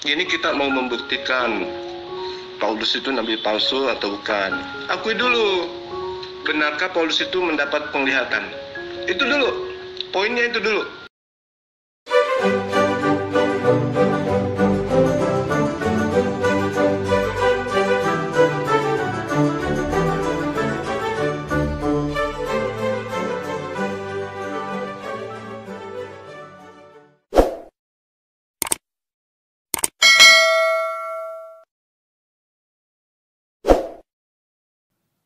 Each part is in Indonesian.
Ini kita mau membuktikan Paulus itu nabi palsu atau bukan. Akui dulu, benarkah Paulus itu mendapat penglihatan? Itu dulu, poinnya itu dulu.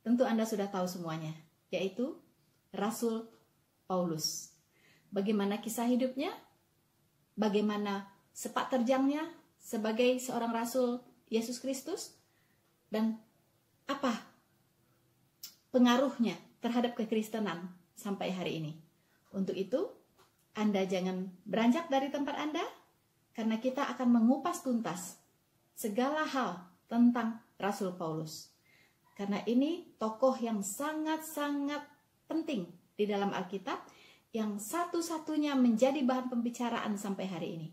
Tentu Anda sudah tahu semuanya, yaitu Rasul Paulus. Bagaimana kisah hidupnya, bagaimana sepak terjangnya sebagai seorang Rasul Yesus Kristus, dan apa pengaruhnya terhadap kekristenan sampai hari ini. Untuk itu, Anda jangan beranjak dari tempat Anda, karena kita akan mengupas tuntas segala hal tentang Rasul Paulus. Karena ini tokoh yang sangat-sangat penting di dalam Alkitab, yang satu-satunya menjadi bahan pembicaraan sampai hari ini.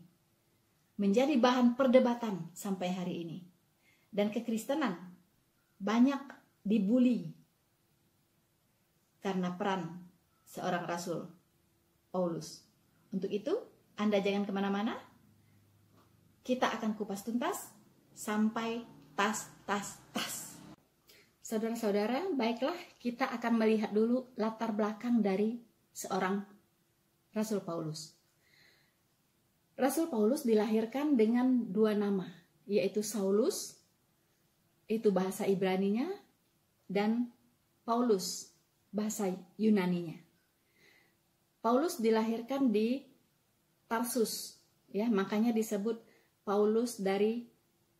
Menjadi bahan perdebatan sampai hari ini. Dan kekristenan banyak dibuli karena peran seorang Rasul Paulus. Untuk itu, Anda jangan kemana-mana. Kita akan kupas tuntas sampai tas. Saudara-saudara, baiklah, kita akan melihat dulu latar belakang dari seorang Rasul Paulus. Rasul Paulus dilahirkan dengan dua nama, yaitu Saulus, itu bahasa Ibraninya, dan Paulus, bahasa Yunaninya. Paulus dilahirkan di Tarsus, ya, makanya disebut Paulus dari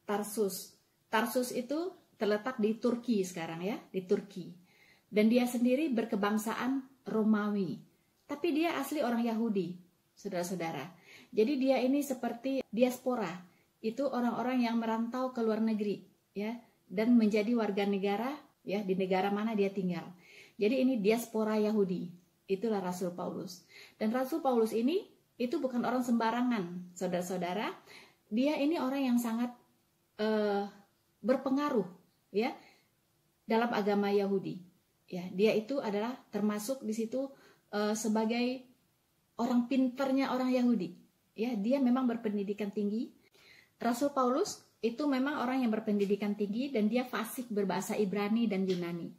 Tarsus. Tarsus itu terletak di Turki sekarang, ya, di Turki. Dan dia sendiri berkebangsaan Romawi. Tapi dia asli orang Yahudi, saudara-saudara. Jadi dia ini seperti diaspora. Itu orang-orang yang merantau ke luar negeri, ya, dan menjadi warga negara, ya, di negara mana dia tinggal. Jadi ini diaspora Yahudi. Itulah Rasul Paulus. Dan Rasul Paulus ini itu bukan orang sembarangan, saudara-saudara. Dia ini orang yang sangat berpengaruh, ya, dalam agama Yahudi. Ya, dia itu adalah termasuk di situ sebagai orang pinternya orang Yahudi. Ya, dia memang berpendidikan tinggi. Rasul Paulus itu memang orang yang berpendidikan tinggi dan dia fasih berbahasa Ibrani dan Yunani.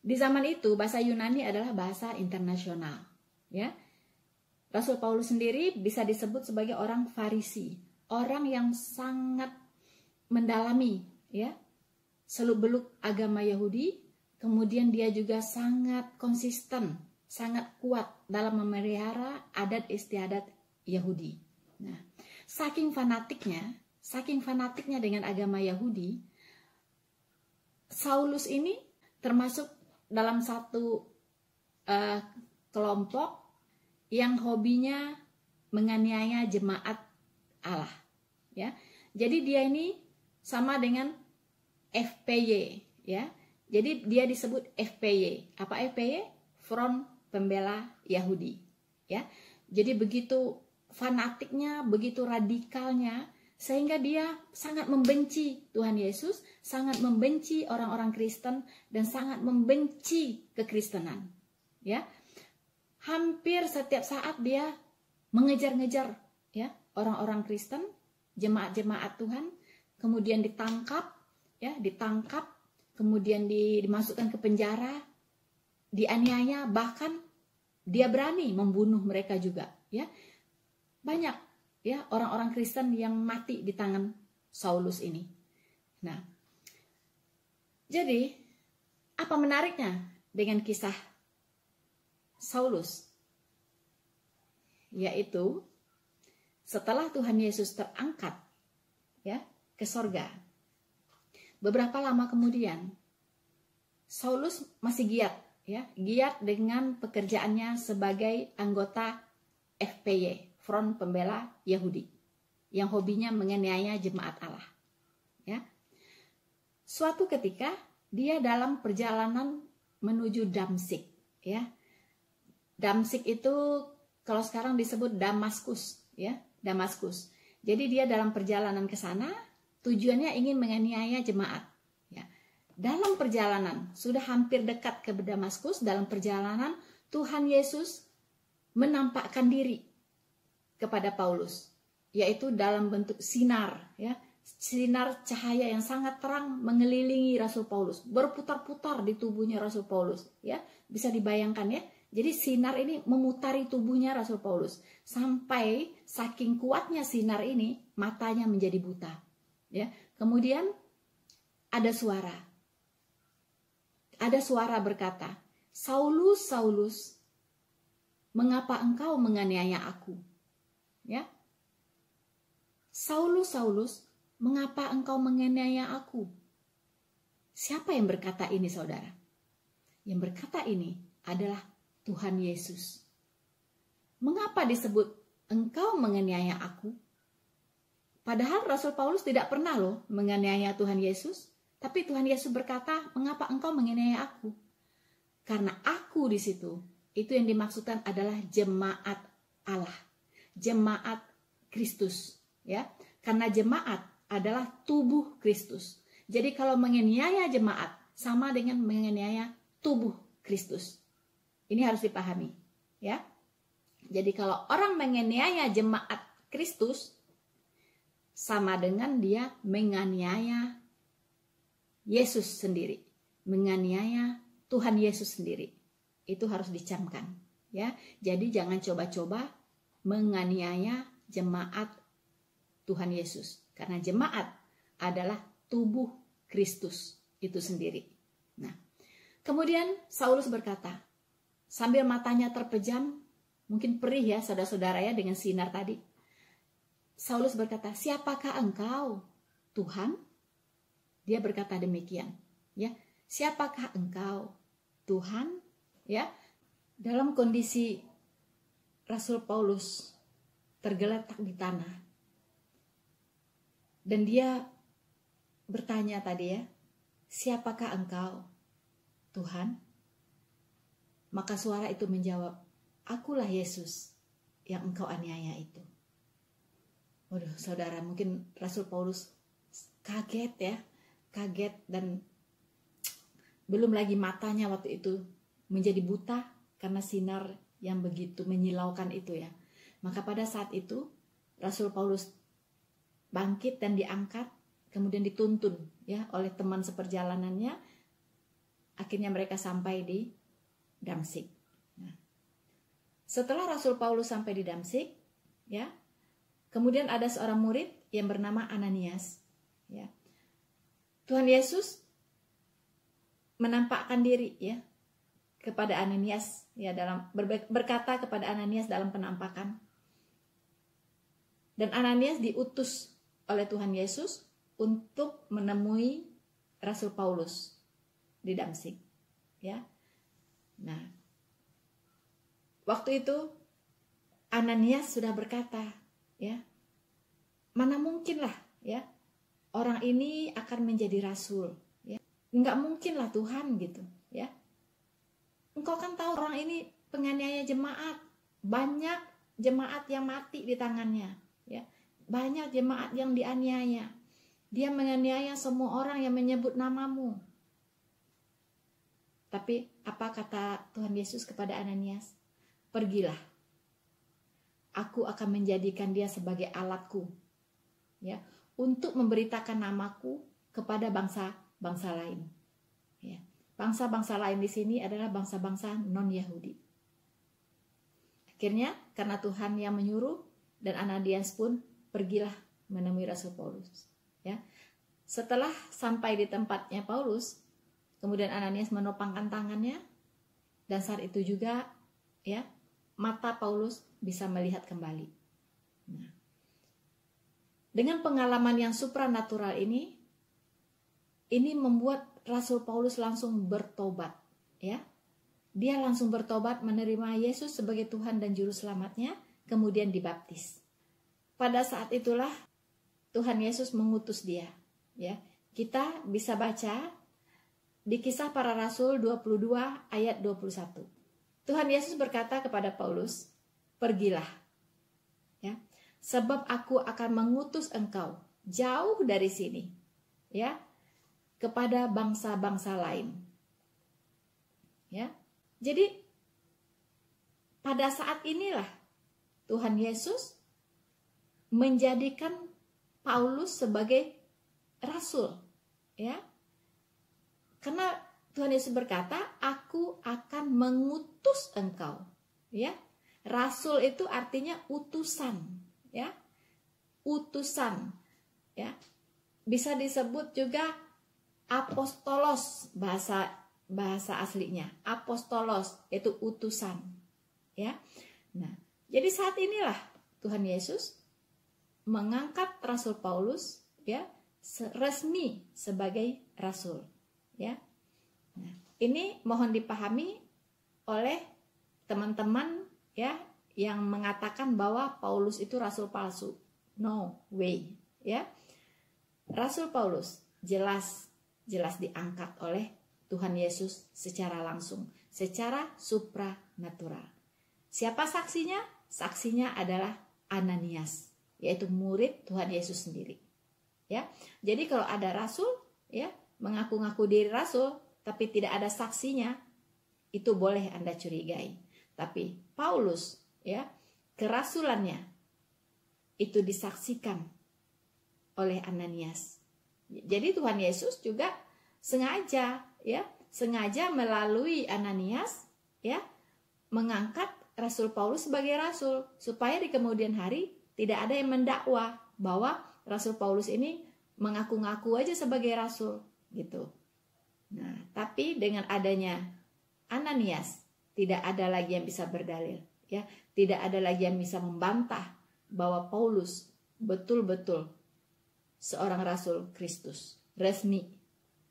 Di zaman itu bahasa Yunani adalah bahasa internasional, ya. Rasul Paulus sendiri bisa disebut sebagai orang Farisi, orang yang sangat mendalami, ya, seluk-beluk agama Yahudi. Kemudian dia juga sangat konsisten, sangat kuat dalam memelihara adat istiadat Yahudi. Nah, saking fanatiknya dengan agama Yahudi, Saulus ini termasuk dalam satu kelompok yang hobinya menganiaya jemaat Allah, ya. Jadi dia ini sama dengan FPY, ya. Jadi dia disebut FPY. Apa FPY? Front Pembela Yahudi, ya. Jadi begitu fanatiknya, begitu radikalnya, sehingga dia sangat membenci Tuhan Yesus, sangat membenci orang-orang Kristen, dan sangat membenci kekristenan, ya. Hampir setiap saat dia mengejar-ngejar, ya, orang-orang Kristen, jemaat-jemaat Tuhan, kemudian ditangkap, ya, kemudian dimasukkan ke penjara, dianiaya, bahkan dia berani membunuh mereka juga, ya. Banyak, ya, orang-orang Kristen yang mati di tangan Saulus ini. Nah, jadi apa menariknya dengan kisah Saulus? Yaitu setelah Tuhan Yesus terangkat, ya, ke sorga, beberapa lama kemudian Saulus masih giat, ya, giat dengan pekerjaannya sebagai anggota FPY, Front Pembela Yahudi, yang hobinya menganiaya jemaat Allah, ya. Suatu ketika dia dalam perjalanan menuju Damsyik, ya. Damsyik itu kalau sekarang disebut Damaskus, ya, Damaskus. Jadi dia dalam perjalanan ke sana, tujuannya ingin menganiaya jemaat. Ya. Dalam perjalanan, sudah hampir dekat ke Damaskus, dalam perjalanan Tuhan Yesus menampakkan diri kepada Paulus, yaitu dalam bentuk sinar, ya, sinar cahaya yang sangat terang mengelilingi Rasul Paulus, berputar-putar di tubuhnya Rasul Paulus, ya, bisa dibayangkan ya. Jadi sinar ini memutari tubuhnya Rasul Paulus sampai saking kuatnya sinar ini matanya menjadi buta, ya. Kemudian ada suara berkata, "Saulus, Saulus, mengapa engkau menganiaya aku?" Ya. "Saulus, Saulus, mengapa engkau menganiaya aku?" Siapa yang berkata ini, saudara? Yang berkata ini adalah Tuhan Yesus. Mengapa disebut engkau menganiaya aku? Padahal Rasul Paulus tidak pernah loh menganiaya Tuhan Yesus. Tapi Tuhan Yesus berkata, mengapa engkau menganiaya aku? Karena aku di situ, itu yang dimaksudkan adalah jemaat Allah. Jemaat Kristus. Ya. Karena jemaat adalah tubuh Kristus. Jadi kalau menganiaya jemaat, sama dengan menganiaya tubuh Kristus. Ini harus dipahami, ya. Jadi kalau orang menganiaya jemaat Kristus, sama dengan dia menganiaya Yesus sendiri, menganiaya Tuhan Yesus sendiri. Itu harus dicamkan, ya. Jadi jangan coba-coba menganiaya jemaat Tuhan Yesus, karena jemaat adalah tubuh Kristus itu sendiri. Nah, kemudian Saulus berkata, sambil matanya terpejam, mungkin perih ya saudara-saudara ya dengan sinar tadi. Saulus berkata, "Siapakah engkau, Tuhan?" Dia berkata demikian, ya. "Siapakah engkau, Tuhan?" Ya. Dalam kondisi Rasul Paulus tergeletak di tanah. Dan dia bertanya tadi ya, "Siapakah engkau, Tuhan?" Maka suara itu menjawab, "Akulah Yesus yang engkau aniaya itu." Waduh, saudara, mungkin Rasul Paulus kaget ya, kaget, dan belum lagi matanya waktu itu menjadi buta karena sinar yang begitu menyilaukan itu ya. Maka pada saat itu Rasul Paulus bangkit dan diangkat, kemudian dituntun ya oleh teman seperjalanannya. Akhirnya mereka sampai di Damsyik. Nah, setelah Rasul Paulus sampai di Damsyik, ya, kemudian ada seorang murid yang bernama Ananias. Ya, Tuhan Yesus menampakkan diri ya kepada Ananias, ya, dalam berkata kepada Ananias dalam penampakan. Dan Ananias diutus oleh Tuhan Yesus untuk menemui Rasul Paulus di Damsyik. Ya. Nah, waktu itu Ananias sudah berkata, ya, mana mungkinlah ya orang ini akan menjadi rasul, ya. Enggak mungkinlah Tuhan gitu, ya. Engkau kan tahu orang ini penganiaya jemaat, banyak jemaat yang mati di tangannya, ya. Banyak jemaat yang dianiaya. Dia menganiaya semua orang yang menyebut namamu. Tapi apa kata Tuhan Yesus kepada Ananias? "Pergilah. Aku akan menjadikan dia sebagai alatku, ya, untuk memberitakan namaku kepada bangsa-bangsa lain." Ya. Bangsa-bangsa lain di sini adalah bangsa-bangsa non-Yahudi. Akhirnya karena Tuhan yang menyuruh, dan Ananias pun pergilah menemui Rasul Paulus. Ya. Setelah sampai di tempatnya Paulus, kemudian Ananias menopangkan tangannya, dan saat itu juga ya mata Paulus bisa melihat kembali. Nah, dengan pengalaman yang supranatural ini membuat Rasul Paulus langsung bertobat, ya. Dia langsung bertobat, menerima Yesus sebagai Tuhan dan Juru Selamatnya, kemudian dibaptis. Pada saat itulah Tuhan Yesus mengutus dia, ya. Kita bisa baca di Kisah Para Rasul 22 ayat 21. Tuhan Yesus berkata kepada Paulus, "Pergilah." Ya. sebab aku akan mengutus engkau jauh dari sini, ya, kepada bangsa-bangsa lain. Ya. Jadi pada saat inilah Tuhan Yesus menjadikan Paulus sebagai rasul, ya. Karena Tuhan Yesus berkata, aku akan mengutus engkau, ya. Rasul itu artinya utusan, ya. Utusan, ya. Bisa disebut juga apostolos, bahasa aslinya. Apostolos itu utusan, ya. Nah, jadi saat inilah Tuhan Yesus mengangkat Rasul Paulus, ya, resmi sebagai rasul, ya. Nah, ini mohon dipahami oleh teman-teman, ya, yang mengatakan bahwa Paulus itu rasul palsu. No way, ya. Rasul Paulus jelas diangkat oleh Tuhan Yesus secara langsung, secara supranatural. Siapa saksinya? Saksinya adalah Ananias, yaitu murid Tuhan Yesus sendiri. Ya. Jadi kalau ada rasul, ya, mengaku-ngaku diri rasul tapi tidak ada saksinya, itu boleh Anda curigai. Tapi Paulus, ya, kerasulannya itu disaksikan oleh Ananias. Jadi Tuhan Yesus juga sengaja melalui Ananias, ya, mengangkat Rasul Paulus sebagai rasul, supaya di kemudian hari tidak ada yang mendakwa bahwa Rasul Paulus ini mengaku-ngaku aja sebagai rasul, gitu. Nah, tapi dengan adanya Ananias, tidak ada lagi yang bisa berdalil, ya, tidak ada lagi yang bisa membantah bahwa Paulus betul-betul seorang rasul Kristus resmi,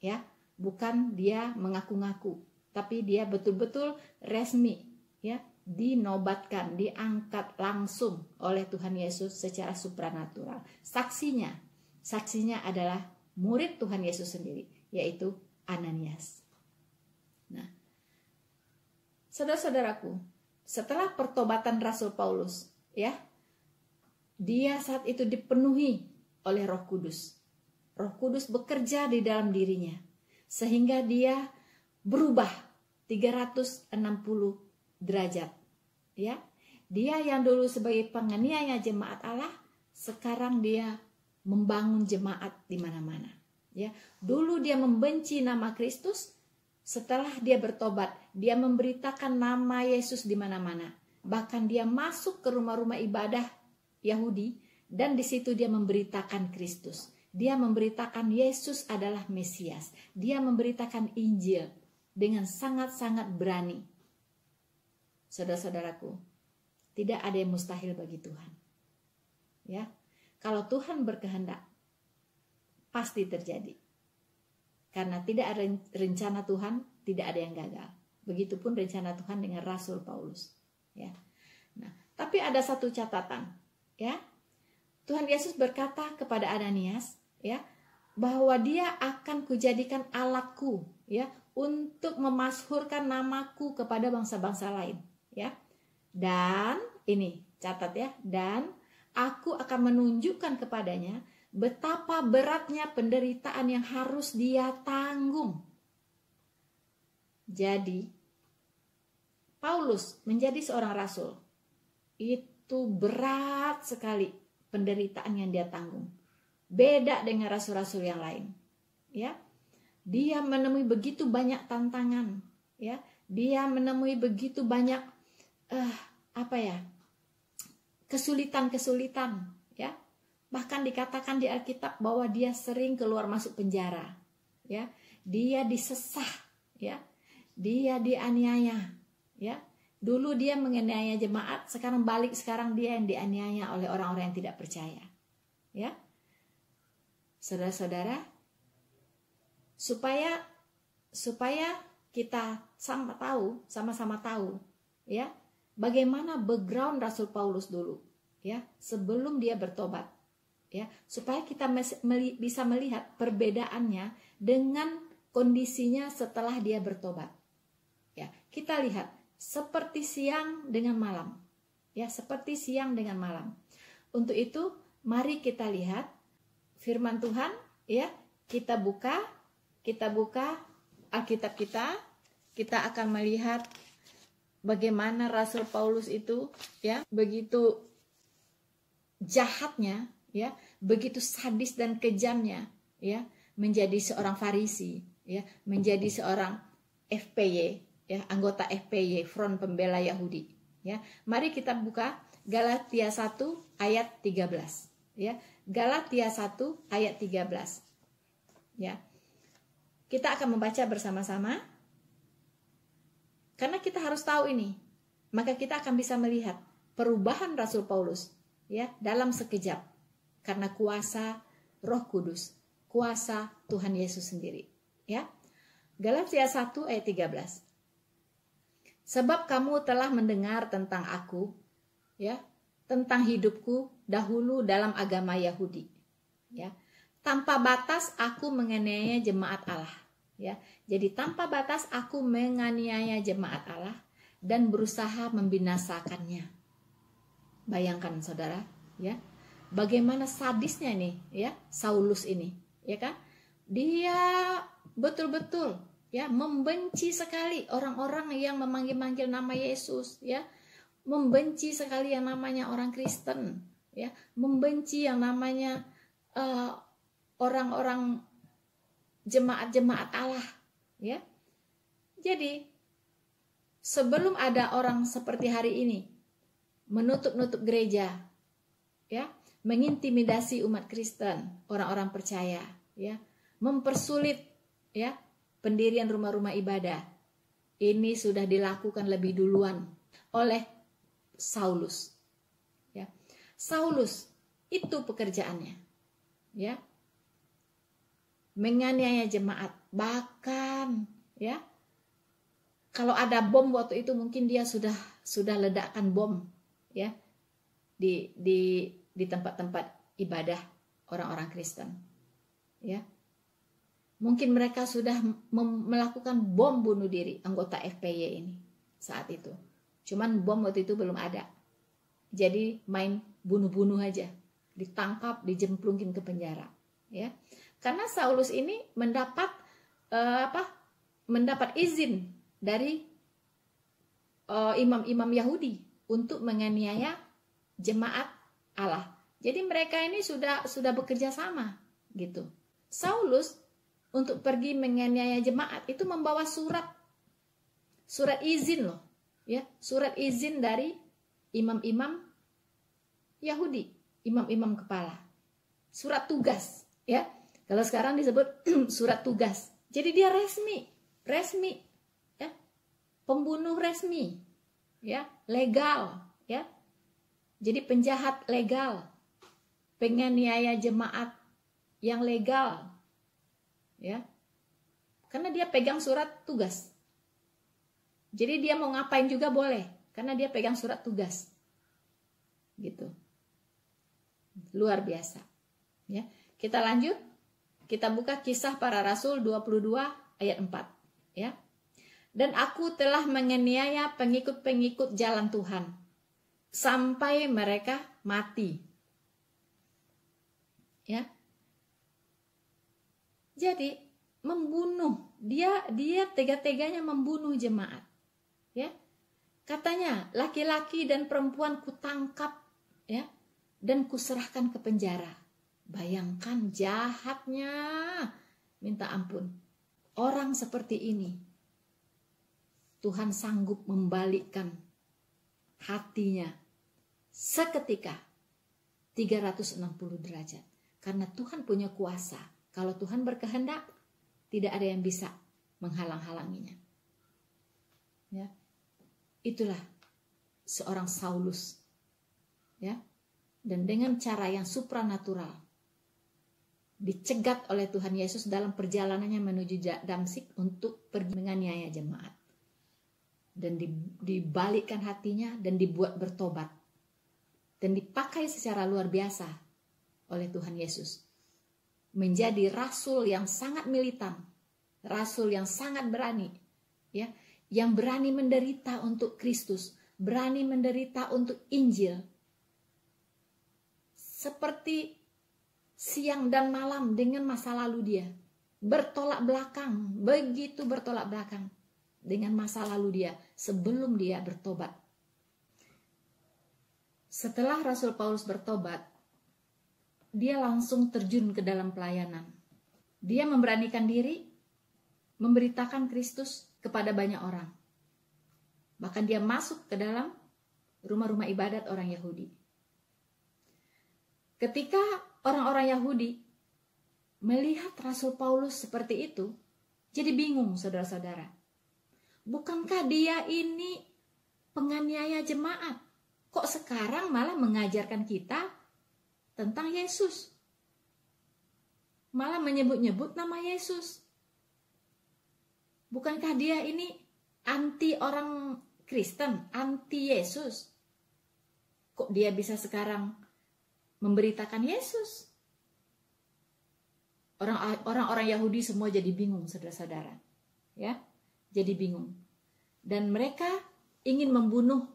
ya, bukan dia mengaku-ngaku, tapi dia betul-betul resmi, ya, dinobatkan, diangkat langsung oleh Tuhan Yesus secara supranatural. Saksinya adalah murid Tuhan Yesus sendiri, yaitu Ananias. Nah, saudara-saudaraku, setelah pertobatan Rasul Paulus, ya, dia saat itu dipenuhi oleh Roh Kudus. Roh Kudus bekerja di dalam dirinya sehingga dia berubah 360 derajat, ya. Dia yang dulu sebagai penganiaya jemaat Allah, sekarang dia membangun jemaat di mana-mana, ya. Dulu dia membenci nama Kristus, setelah dia bertobat, dia memberitakan nama Yesus di mana-mana. Bahkan dia masuk ke rumah-rumah ibadah Yahudi dan di situ dia memberitakan Kristus. Dia memberitakan Yesus adalah Mesias. Dia memberitakan Injil dengan sangat-sangat berani. Saudara-saudaraku, tidak ada yang mustahil bagi Tuhan. Ya, kalau Tuhan berkehendak, pasti terjadi. Karena tidak ada rencana Tuhan, tidak ada yang gagal. Begitupun rencana Tuhan dengan Rasul Paulus. Ya. Nah, tapi ada satu catatan, ya. Tuhan Yesus berkata kepada Ananias, ya, bahwa dia akan kujadikan alatku, ya, untuk memasyhurkan namaku kepada bangsa-bangsa lain, ya. Dan ini catat, ya, dan aku akan menunjukkan kepadanya betapa beratnya penderitaan yang harus dia tanggung. Jadi Paulus menjadi seorang rasul, itu berat sekali penderitaan yang dia tanggung. Beda dengan rasul-rasul yang lain, ya. Dia menemui begitu banyak tantangan, ya. Dia menemui begitu banyak kesulitan-kesulitan, ya. Bahkan dikatakan di Alkitab bahwa dia sering keluar masuk penjara, ya. Dia disesah, ya. Dia dianiaya, ya. Dulu dia menganiaya jemaat, sekarang dia yang dianiaya oleh orang-orang yang tidak percaya, ya. Saudara-saudara, supaya kita sama-sama tahu, ya, bagaimana background Rasul Paulus dulu, ya, sebelum dia bertobat, ya, supaya kita bisa melihat perbedaannya dengan kondisinya setelah dia bertobat. Ya, kita lihat seperti siang dengan malam, ya, seperti siang dengan malam. Untuk itu mari kita lihat firman Tuhan, ya. Kita buka Alkitab kita akan melihat bagaimana Rasul Paulus itu, ya, begitu jahatnya, ya, begitu sadis dan kejamnya, ya, menjadi seorang Farisi, ya, menjadi seorang FPY, ya, anggota FPY, Front Pembela Yahudi, ya. Mari kita buka Galatia 1 ayat 13, ya. Galatia 1 ayat 13. Ya. Kita akan membaca bersama-sama. Karena kita harus tahu ini, maka kita akan bisa melihat perubahan Rasul Paulus, ya, dalam sekejap karena kuasa Roh Kudus, kuasa Tuhan Yesus sendiri, ya. Galatia 1 ayat 13. Sebab kamu telah mendengar tentang aku, ya, tentang hidupku dahulu dalam agama Yahudi, ya. Tanpa batas aku menganiaya jemaat Allah, ya. Jadi tanpa batas aku menganiaya jemaat Allah dan berusaha membinasakannya. Bayangkan saudara, ya, bagaimana sadisnya nih, ya, Saulus ini, ya kan? Dia betul-betul, ya, membenci sekali orang-orang yang memanggil-manggil nama Yesus, ya, membenci sekali yang namanya orang Kristen, ya, membenci yang namanya orang-orang jemaat-jemaat Allah, ya. Jadi sebelum ada orang seperti hari ini menutup-nutup gereja, ya, mengintimidasi umat Kristen, orang-orang percaya, ya, mempersulit, ya, pendirian rumah-rumah ibadah, ini sudah dilakukan lebih duluan oleh Saulus, ya. Saulus itu pekerjaannya, ya, menganiaya jemaat. Bahkan, ya, kalau ada bom waktu itu mungkin dia sudah ledakan bom, ya, di tempat-tempat ibadah orang-orang Kristen, ya. Mungkin mereka sudah melakukan bom bunuh diri anggota FPY ini saat itu. Cuman bom waktu itu belum ada. Jadi main bunuh-bunuh aja, ditangkap, dijemplungin ke penjara, ya. Karena Saulus ini mendapat izin dari imam-imam Yahudi untuk menganiaya jemaat Allah. Jadi mereka ini sudah bekerja sama, gitu. Saulus untuk pergi menganiaya jemaat itu membawa surat izin loh, ya, surat izin dari imam-imam Yahudi, imam-imam kepala. Surat tugas, ya. Kalau sekarang disebut surat tugas. Jadi dia resmi, ya, pembunuh resmi, ya, legal, ya. Jadi penjahat legal, penganiaya jemaat yang legal, ya. Karena dia pegang surat tugas. Jadi dia mau ngapain juga boleh, karena dia pegang surat tugas, gitu. Luar biasa, ya. Kita lanjut. Kita buka Kisah Para Rasul 22 ayat 4, ya. Dan aku telah menganiaya pengikut-pengikut jalan Tuhan sampai mereka mati, ya. Jadi membunuh, dia tega-teganya membunuh jemaat, ya. Katanya laki-laki dan perempuan kutangkap, ya, dan kuserahkan ke penjara. Bayangkan jahatnya, minta ampun. Orang seperti ini Tuhan sanggup membalikkan hatinya seketika 360 derajat. Karena Tuhan punya kuasa. Kalau Tuhan berkehendak, tidak ada yang bisa menghalang-halanginya, ya. Itulah seorang Saulus, ya. Dan dengan cara yang supranatural dicegat oleh Tuhan Yesus dalam perjalanannya menuju Damsyik untuk pergi menganiaya jemaat. Dan dibalikkan hatinya dan dibuat bertobat. Dan dipakai secara luar biasa oleh Tuhan Yesus. Menjadi rasul yang sangat militan, rasul yang sangat berani, ya, yang berani menderita untuk Kristus, berani menderita untuk Injil. seperti siang dan malam dengan masa lalu dia. Bertolak belakang, begitu bertolak belakang dengan masa lalu dia sebelum dia bertobat. Setelah Rasul Paulus bertobat, dia langsung terjun ke dalam pelayanan. Dia memberanikan diri memberitakan Kristus kepada banyak orang. Bahkan dia masuk ke dalam rumah-rumah ibadat orang Yahudi. Ketika orang-orang Yahudi melihat Rasul Paulus seperti itu, jadi bingung saudara-saudara. Bukankah dia ini penganiaya jemaat? Kok sekarang malah mengajarkan kita tentang Yesus? Malah menyebut-nyebut nama Yesus. Bukankah dia ini anti orang Kristen, anti Yesus? Kok dia bisa sekarang memberitakan Yesus? Orang-orang Yahudi semua jadi bingung, saudara-saudara. Ya, jadi bingung. Dan mereka ingin membunuh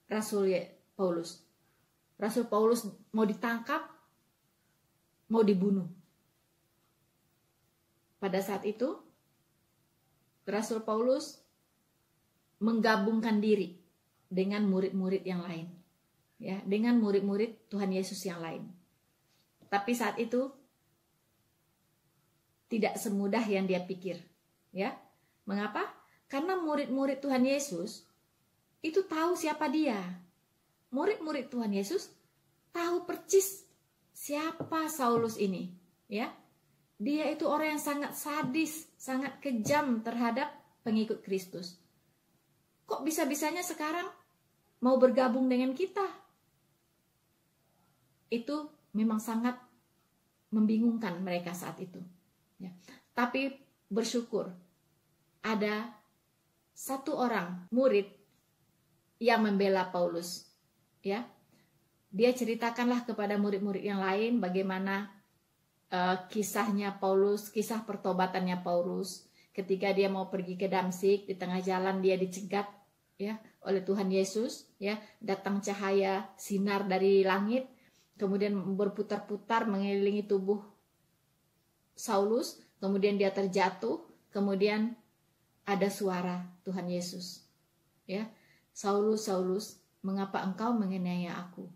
Rasul Paulus. Rasul Paulus mau ditangkap, mau dibunuh. Pada saat itu, Rasul Paulus menggabungkan diri dengan murid-murid yang lain. Ya, dengan murid-murid Tuhan Yesus yang lain. Tapi saat itu tidak semudah yang dia pikir, ya. Mengapa? Karena murid-murid Tuhan Yesus itu tahu siapa dia. Murid-murid Tuhan Yesus tahu percis siapa Saulus ini, ya. Dia itu orang yang sangat sadis, sangat kejam terhadap pengikut Kristus. Kok bisa-bisanya sekarang mau bergabung dengan kita? Itu memang sangat membingungkan mereka saat itu. Ya. Tapi bersyukur ada satu orang murid yang membela Paulus. Ya, dia ceritakanlah kepada murid-murid yang lain bagaimana kisahnya Paulus, kisah pertobatannya Paulus. Ketika dia mau pergi ke Damsyik, di tengah jalan dia dicegat, ya, oleh Tuhan Yesus. Ya, datang cahaya sinar dari langit, kemudian berputar-putar mengelilingi tubuh Saulus, kemudian dia terjatuh, kemudian ada suara Tuhan Yesus. Ya, Saulus, Saulus, mengapa engkau menganiaya aku?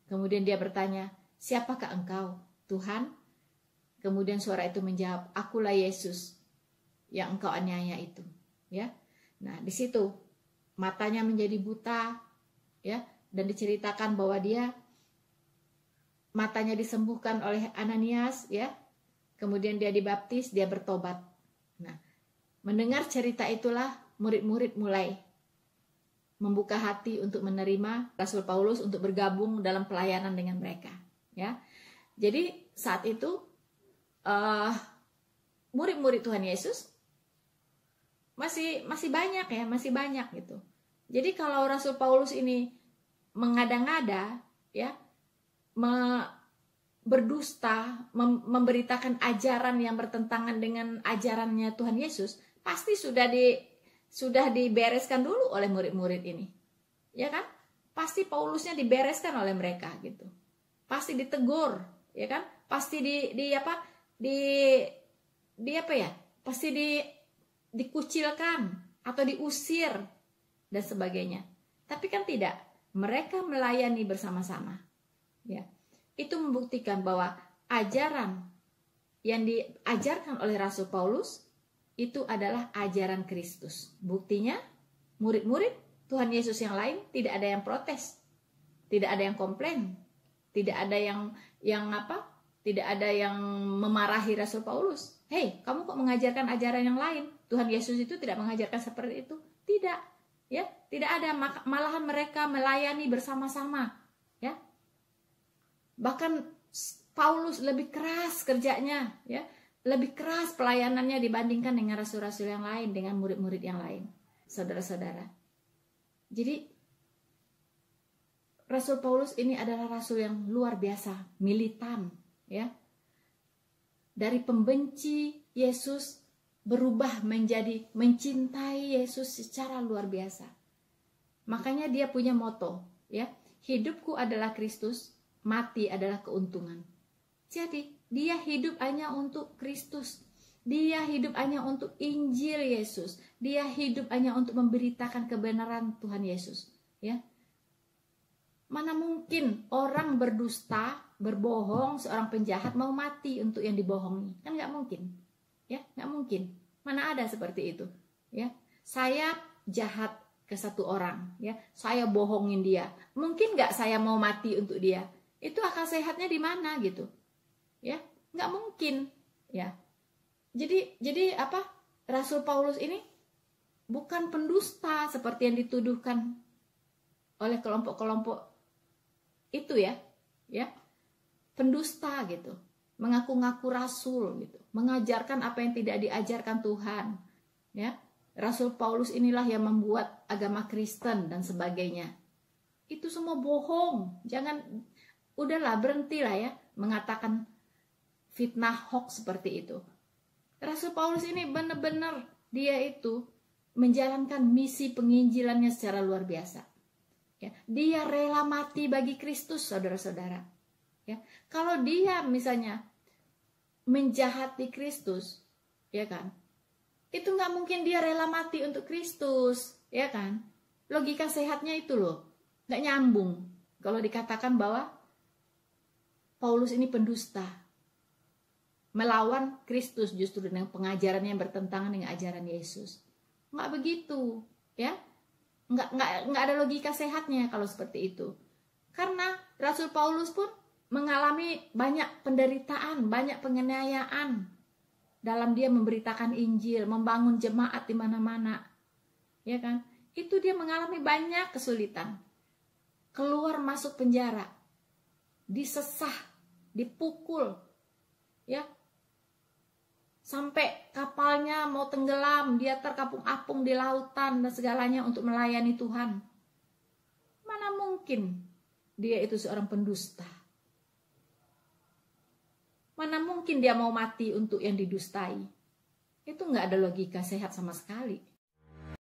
Kemudian dia bertanya, siapakah engkau, Tuhan? Kemudian suara itu menjawab, akulah Yesus yang engkau aniaya itu. Ya, nah di situ matanya menjadi buta, ya, dan diceritakan bahwa dia matanya disembuhkan oleh Ananias, ya. Kemudian dia dibaptis, dia bertobat. Nah, mendengar cerita itulah murid-murid mulai membuka hati untuk menerima Rasul Paulus untuk bergabung dalam pelayanan dengan mereka. Ya, jadi saat itu murid-murid Tuhan Yesus masih banyak, ya, masih banyak gitu. Jadi kalau Rasul Paulus ini mengada-ngada, ya, berdusta, memberitakan ajaran yang bertentangan dengan ajarannya Tuhan Yesus, pasti sudah dibereskan dulu oleh murid-murid ini, ya kan? Pasti Paulusnya dibereskan oleh mereka gitu, pasti ditegur, ya kan? Pasti pasti dikucilkan atau diusir dan sebagainya. Tapi kan tidak, mereka melayani bersama-sama, ya. Itu membuktikan bahwa ajaran yang diajarkan oleh Rasul Paulus itu adalah ajaran Kristus. Buktinya murid-murid Tuhan Yesus yang lain tidak ada yang protes, tidak ada yang komplain, tidak ada tidak ada yang memarahi Rasul Paulus. Hei, kamu kok mengajarkan ajaran yang lain? Tuhan Yesus itu tidak mengajarkan seperti itu. Tidak, ya, tidak ada. Malahan mereka melayani bersama-sama, ya. Bahkan Paulus lebih keras kerjanya, ya, lebih keras pelayanannya dibandingkan dengan rasul-rasul yang lain, dengan murid-murid yang lain, saudara-saudara. Jadi Rasul Paulus ini adalah rasul yang luar biasa, militan, ya. Dari pembenci Yesus berubah menjadi mencintai Yesus secara luar biasa. Makanya dia punya moto, ya, hidupku adalah Kristus, mati adalah keuntungan. Jadi dia hidup hanya untuk Kristus. Dia hidup hanya untuk Injil Yesus. Dia hidup hanya untuk memberitakan kebenaran Tuhan Yesus. Ya, mana mungkin orang berdusta, berbohong, seorang penjahat mau mati untuk yang dibohongi? Kan nggak mungkin. Ya, nggak mungkin. Mana ada seperti itu? Ya, saya jahat ke satu orang, ya, saya bohongin dia. Mungkin nggak saya mau mati untuk dia? Itu akal sehatnya di mana gitu? Ya, nggak mungkin. Ya, jadi apa? Rasul Paulus ini bukan pendusta seperti yang dituduhkan oleh kelompok-kelompok itu ya, pendusta gitu, mengaku-ngaku rasul gitu, mengajarkan apa yang tidak diajarkan Tuhan, ya. Rasul Paulus inilah yang membuat agama Kristen dan sebagainya. Itu semua bohong. Udahlah, berhentilah ya mengatakan fitnah hoax seperti itu. Rasul Paulus ini benar-benar dia itu menjalankan misi penginjilannya secara luar biasa. Ya, dia rela mati bagi Kristus, saudara-saudara. Ya, kalau dia misalnya menjahati Kristus, ya kan? Itu nggak mungkin dia rela mati untuk Kristus, ya kan? Logika sehatnya itu loh, nggak nyambung. Kalau dikatakan bahwa Paulus ini pendusta, melawan Kristus justru dengan pengajaran yang bertentangan dengan ajaran Yesus, nggak begitu, ya? Nggak ada logika sehatnya kalau seperti itu. Karena Rasul Paulus pun mengalami banyak penderitaan, banyak penganiayaan dalam dia memberitakan Injil, membangun jemaat di mana-mana, ya kan? Itu dia mengalami banyak kesulitan, keluar masuk penjara, disesah, dipukul, ya, sampai kapalnya mau tenggelam, dia terkapung-apung di lautan dan segalanya untuk melayani Tuhan. Mana mungkin dia itu seorang pendusta? Mana mungkin dia mau mati untuk yang didustai? Itu nggak ada logika sehat sama sekali.